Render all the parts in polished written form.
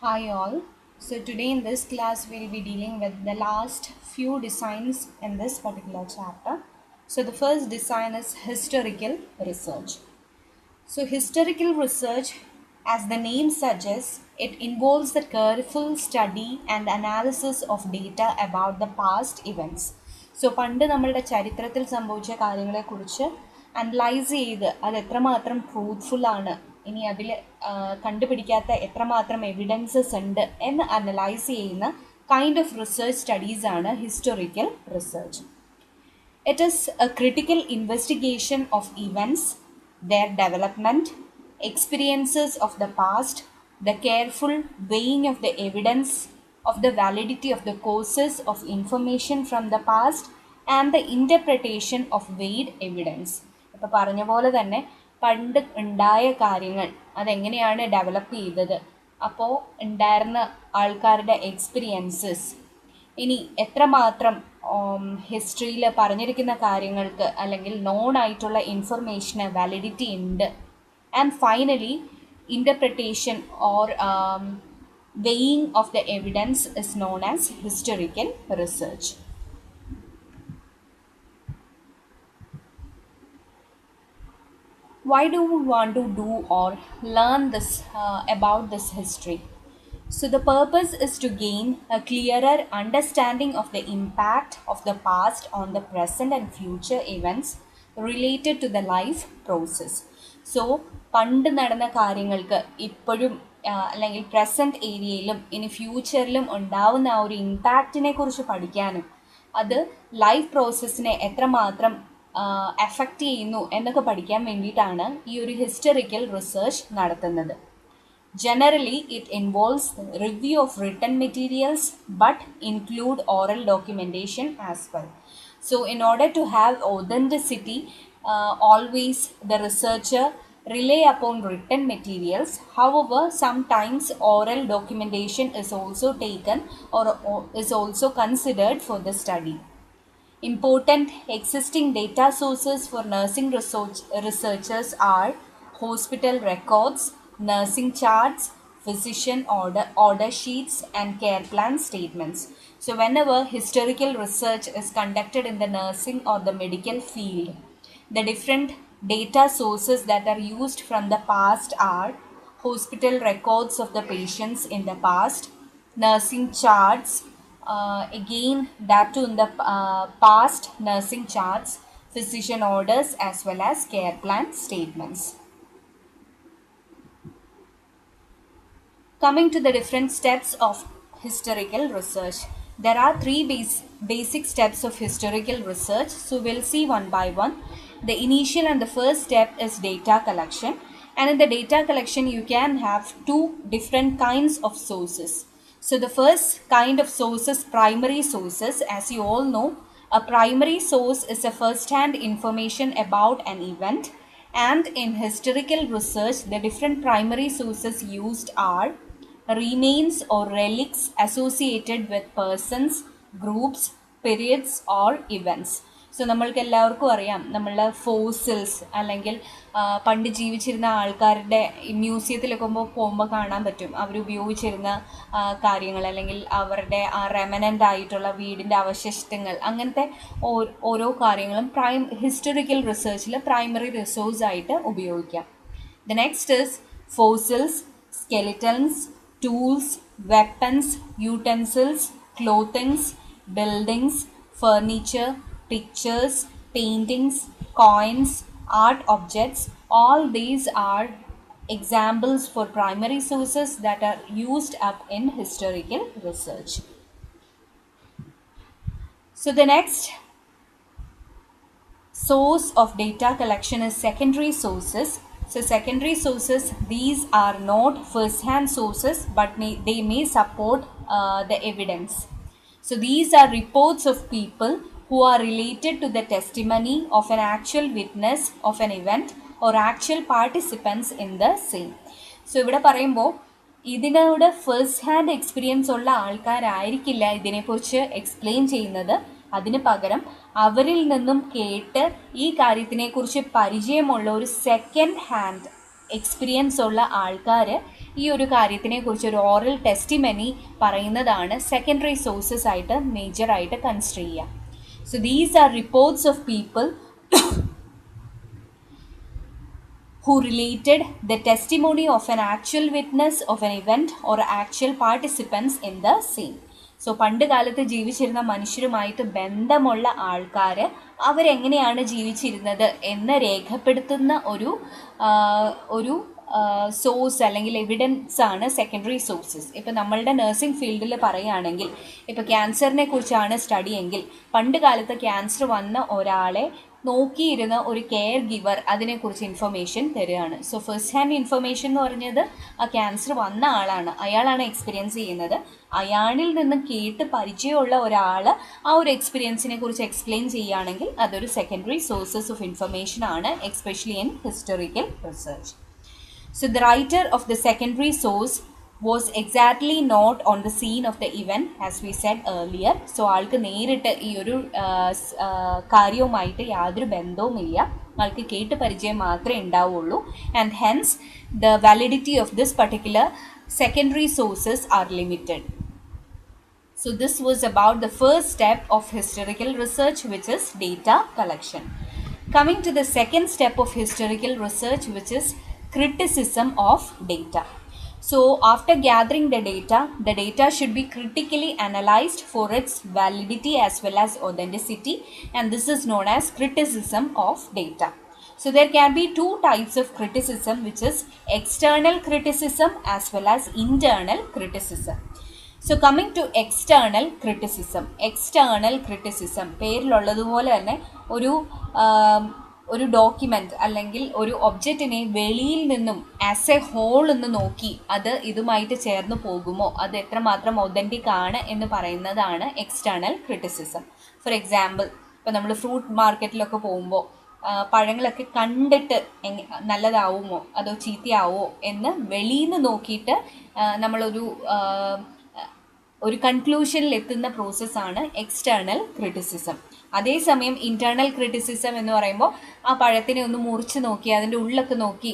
Hi all. So today in this class we'll be dealing with the last few designs in this particular chapter. So the first design is historical research. So historical research, as the name suggests, it involves the careful study and analysis of data about the past events. So പണ്ട് നമ്മളുടെ ചരിത്രത്തിൽ സംഭവിച്ച കാര്യങ്ങളെക്കുറിച്ച് analyse ചെയ്ത് അത് എത്രമാത്രം ട്രൂത്ത്ഫുള്ളാണ്, ഇനി അതിൽ കണ്ടുപിടിക്കാത്ത എത്രമാത്രം എവിഡൻസസ് ഉണ്ട് എന്ന് അനലൈസ് ചെയ്യുന്ന കൈൻഡ് ഓഫ് റിസർച്ച് സ്റ്റഡീസാണ് historical research. It is a critical investigation of events, their development, experiences of the past, the careful weighing of the evidence, of the validity of the causes of information from the past, and the interpretation of weighed evidence. ഇപ്പോൾ പറഞ്ഞ പോലെ തന്നെ പണ്ട് ഉണ്ടായ കാര്യങ്ങൾ അതെങ്ങനെയാണ് develop ചെയ്തത്, അപ്പോൾ ഉണ്ടായിരുന്ന ആൾക്കാരുടെ എക്സ്പീരിയൻസസ്, ഇനി എത്രമാത്രം ഹിസ്റ്ററിയിൽ പറഞ്ഞിരിക്കുന്ന കാര്യങ്ങൾക്ക് അല്ലെങ്കിൽ നോൺ ആയിട്ടുള്ള ഇൻഫർമേഷന് വാലിഡിറ്റി ഉണ്ട്, and finally interpretation or weighing of the evidence is known as historical research. Why do we want to do or learn this about this history? So the purpose is to gain a clearer understanding of the impact of the past on the present and future events related to the life process. So പണ്ട് നടന്ന കാര്യങ്ങൾക്ക് ഇപ്പോഴും അല്ലെങ്കിൽ present ഏരിയയിലും ഇനി ഫ്യൂച്ചറിലും ഉണ്ടാവുന്ന ആ ഒരു ഇമ്പാക്റ്റിനെ കുറിച്ച് പഠിക്കാനും അത് ലൈഫ് പ്രോസസ്സിനെ എത്രമാത്രം എഫക്റ്റ് ചെയ്യുന്നു എന്നൊക്കെ പഠിക്കാൻ വേണ്ടിയിട്ടാണ് ഈ ഒരു ഹിസ്റ്റോറിക്കൽ റിസർച്ച് നടത്തുന്നത്. Generally, it involves review of written materials but include oral documentation as well. So in order to have authenticity, always the researcher rely upon written materials. However, sometimes oral documentation is also taken or is also considered for the study. Important existing data sources for nursing researchers are hospital records, nursing charts, physician order sheets, and care plan statements. So whenever historical research is conducted in the nursing or the medical field, the different data sources that are used from the past are hospital records of the patients in the past, nursing charts, again that too in the past nursing charts, physician orders, as well as care plan statements. Coming to the different steps of historical research, there are three basic steps of historical research. So we'll see one by one. The initial and the first step is data collection, and in the data collection you can have two different kinds of sources. So the first kind of source is primary sources. As you all know, a primary source is a first-hand information about an event, and in historical research the different primary sources used are remains or relics associated with persons, groups, periods or events. So നമ്മൾക്ക് എല്ലാവർക്കും അറിയാം, നമ്മളുടെ fossils അല്ലെങ്കിൽ പണ്ട് ജീവിച്ചിരുന്ന ആൾക്കാരുടെ മ്യൂസിയത്തിലൊക്കെ പോകുമ്പോൾ കാണാൻ പറ്റും അവർ ഉപയോഗിച്ചിരുന്ന കാര്യങ്ങൾ, അല്ലെങ്കിൽ അവരുടെ ആ റെമനൻ്റ് ആയിട്ടുള്ള വീടിൻ്റെ അവശിഷ്ടങ്ങൾ, അങ്ങനത്തെ ഓരോ കാര്യങ്ങളും ഹിസ്റ്റോറിക്കൽ റിസർച്ചിൽ പ്രൈമറി റിസോഴ്സ് ആയിട്ട് ഉപയോഗിക്കാം. The next is fossils, skeletons, tools, weapons, utensils, clothings, buildings, furniture, pictures, paintings, coins, art objects. All these are examples for primary sources that are used up in historical research. So the next source of data collection is secondary sources. So secondary sources, these are not first-hand sources, but they may support the evidence. So these are reports of people who are related to the testimony of an actual witness of an event or actual participants in the same. So ഇവിടെ പറയുമ്പോൾ ഇതിനോട് first hand experience ഉള്ള ആൾക്കാരായിരിക്കില്ല ഇതിനെക്കുറിച്ച് explain ചെയ്യുന്നത്. അതിന് പകരം അവരിൽ നിന്നും കേട്ട് ഈ കാര്യത്തിനെക്കുറിച്ച് പരിചയമുള്ള ഒരു സെക്കൻഡ് ഹാൻഡ് എക്സ്പീരിയൻസ് ഉള്ള ആൾക്കാർ ഈ ഒരു കാര്യത്തിനെ കുറിച്ച് ഒരു ഓറൽ ടെസ്റ്റിമനി പറയുന്നതാണ് സെക്കൻഡറി സോഴ്സസ് ആയിട്ട് മേജറായിട്ട് കൺസിഡർ ചെയ്യുക. So these are reports of people who related the testimony of an actual witness of an event or actual participants in the same. So പണ്ട് കാലത്ത് ജീവിച്ചിരുന്ന മനുഷ്യരുമായിട്ട് ബന്ധമുള്ള ആൾക്കാർ അവരെങ്ങനെയാണ് ജീവിച്ചിരുന്നത് എന്ന് രേഖപ്പെടുത്തുന്ന ഒരു സോഴ്സ് അല്ലെങ്കിൽ എവിഡൻസ് ആണ് സെക്കൻഡറി സോഴ്സസ്. ഇപ്പോൾ നമ്മളുടെ നഴ്സിംഗ് ഫീൽഡിൽ പറയുകയാണെങ്കിൽ, ഇപ്പോൾ ക്യാൻസറിനെ കുറിച്ചാണ് സ്റ്റഡി എങ്കിൽ, പണ്ട് കാലത്ത് ക്യാൻസർ വന്ന ഒരാളെ നോക്കിയിരുന്ന ഒരു കെയർ ഗിവർ അതിനെക്കുറിച്ച് ഇൻഫർമേഷൻ തരികയാണ്. സോ ഫസ്റ്റ് ഹാൻഡ് ഇൻഫർമേഷൻ എന്ന് പറഞ്ഞത് ആ ക്യാൻസർ വന്ന ആളാണ്, അയാളാണ് എക്സ്പീരിയൻസ് ചെയ്യുന്നത്. അയാളിൽ നിന്ന് കേട്ട് പരിചയമുള്ള ഒരാൾ ആ ഒരു എക്സ്പീരിയൻസിനെ കുറിച്ച് എക്സ്പ്ലെയിൻ ചെയ്യുകയാണെങ്കിൽ അതൊരു സെക്കൻഡറി സോഴ്സസ് ഓഫ് ഇൻഫർമേഷൻ ആണ്, especially in historical research. So the writer of the secondary source was exactly not on the scene of the event as we said earlier. So ആൾക്ക് നേരിട്ട് ഈ ഒരു കാര്യവുമായിട്ട് യാതൊരു ബന്ധവുമില്ല, ആൾക്ക് കേട്ട് പരിചയം മാത്രമേ ഉണ്ടാവുള്ളൂ. And hence the validity of this particular secondary sources are limited. So this was about the first step of historical research, which is data collection. Coming to the second step of historical research, which is criticism of data. So after gathering the data should be critically analyzed for its validity as well as authenticity, and this is known as criticism of data. So there can be two types of criticism, which is external criticism as well as internal criticism. So coming to external criticism പേരിലുള്ളതുപോലെ തന്നെ ഒരു document അല്ലെങ്കിൽ ഒരു ഒബ്ജക്റ്റിനെ വെളിയിൽ നിന്നും as A whole എന്ന് നോക്കി അത് ഇതുമായിട്ട് ചേർന്ന് പോകുമോ, അത് എത്രമാത്രം ഒതൻറ്റിക് ആണ് എന്ന് പറയുന്നതാണ് എക്സ്റ്റേണൽ ക്രിറ്റിസിസം. ഫോർ എക്സാമ്പിൾ, ഇപ്പോൾ നമ്മൾ ഫ്രൂട്ട് മാർക്കറ്റിലൊക്കെ പോകുമ്പോൾ പഴങ്ങളൊക്കെ കണ്ടിട്ട് നല്ലതാവുമോ അതോ ചീത്തയാവോ എന്ന് വെളിയിൽ നിന്ന് നോക്കിയിട്ട് നമ്മളൊരു കൺക്ലൂഷനിൽ എത്തുന്ന പ്രോസസ്സാണ് എക്സ്റ്റേണൽ ക്രിറ്റിസിസം. അതേസമയം ഇൻറ്റേർണൽ ക്രിറ്റിസിസം എന്ന് പറയുമ്പോൾ ആ പഴത്തിനെ ഒന്ന് മുറിച്ച് നോക്കി അതിൻ്റെ ഉള്ളൊക്കെ നോക്കി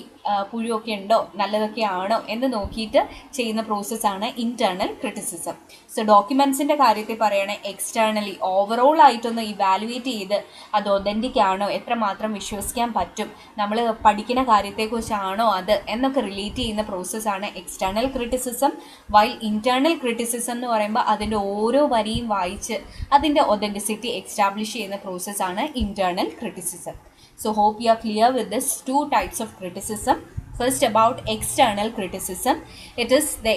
പുഴുവൊക്കെ ഉണ്ടോ നല്ലതൊക്കെ ആണോ എന്ന് നോക്കിയിട്ട് ചെയ്യുന്ന പ്രോസസ്സാണ് ഇൻറ്റേർണൽ ക്രിറ്റിസിസം. സോ ഡോക്യുമെൻറ്റ്സിൻ്റെ കാര്യത്തിൽ പറയുകയാണെങ്കിൽ എക്സ്റ്റേർണലി ഓവറോൾ ആയിട്ടൊന്ന് ഇവാലുവേറ്റ് ചെയ്ത് അത് ഒതൻറ്റിക് ആണോ, എത്രമാത്രം വിശ്വസിക്കാൻ പറ്റും, നമ്മൾ പഠിക്കുന്ന കാര്യത്തെക്കുറിച്ചാണോ അത് എന്നൊക്കെ റിലേറ്റ് ചെയ്യുന്ന പ്രോസസ്സാണ് external criticism. While internal criticism എന്ന് പറയുമ്പോൾ അതിൻ്റെ ഓരോ വരിയും വായിച്ച് അതിൻ്റെ ഒതൻറ്റിസിറ്റി എസ്റ്റാബ്ലിഷ് ചെയ്യുന്ന പ്രോസസ്സാണ് internal criticism. So hope you are clear with this two types of criticism. First, about external criticism. It is the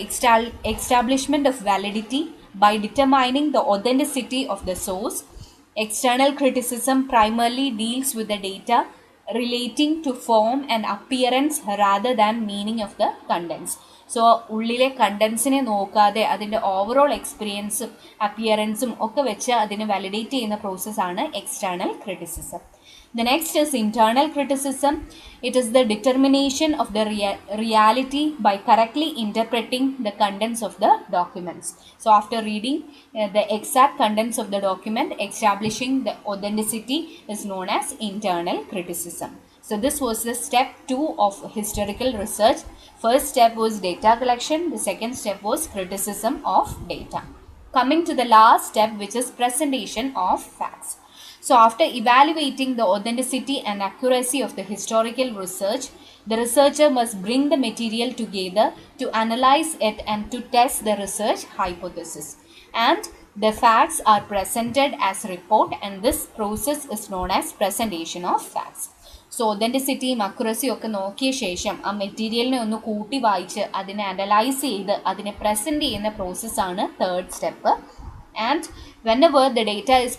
establishment of validity by determining the authenticity of the source. External criticism primarily deals with the data relating to form and appearance rather than meaning of the contents. So ഉള്ളിലെ കണ്ടൻസിനെ നോക്കാതെ അതിൻ്റെ overall എക്സ്പീരിയൻസും അപ്പിയറൻസും ഒക്കെ വെച്ച് അതിനെ validate ചെയ്യുന്ന പ്രോസസ്സാണ് external criticism. The next is internal criticism. It is the determination of the reality by correctly interpreting the contents of the documents. So after reading the exact contents of the document, establishing the authenticity is known as internal criticism. So this was the step 2 of historical research. First step was data collection. The second step was criticism of data. Coming to the last step, which is presentation of facts. So after evaluating the authenticity and accuracy of the historical research, the researcher must bring the material together to analyze it and to test the research hypothesis. And the facts are presented as report, and this process is known as presentation of facts. So ഒതൻറ്റിസിറ്റിയും അക്യുറസിയും ഒക്കെ നോക്കിയ ശേഷം ആ മെറ്റീരിയലിനെ ഒന്ന് കൂട്ടി വായിച്ച് അതിനെ അനലൈസ് ചെയ്ത് അതിനെ പ്രസൻറ്റ് ചെയ്യുന്ന പ്രോസസ്സാണ് third step. And whenever the data is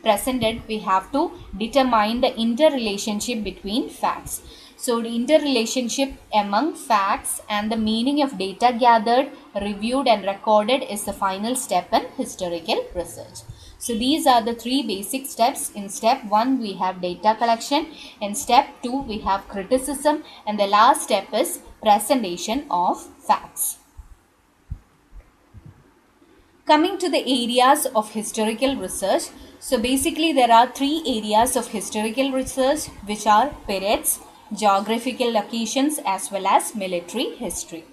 presented, we have to determine the interrelationship between facts. So the interrelationship among facts and the meaning of data gathered, reviewed and recorded is the final step in historical research. So these are the three basic steps. In step 1 we have data collection, in step 2 we have criticism, and the last step is presentation of facts. Coming to the areas of historical research, so basically there are three areas of historical research, which are periods, geographical locations as well as military history.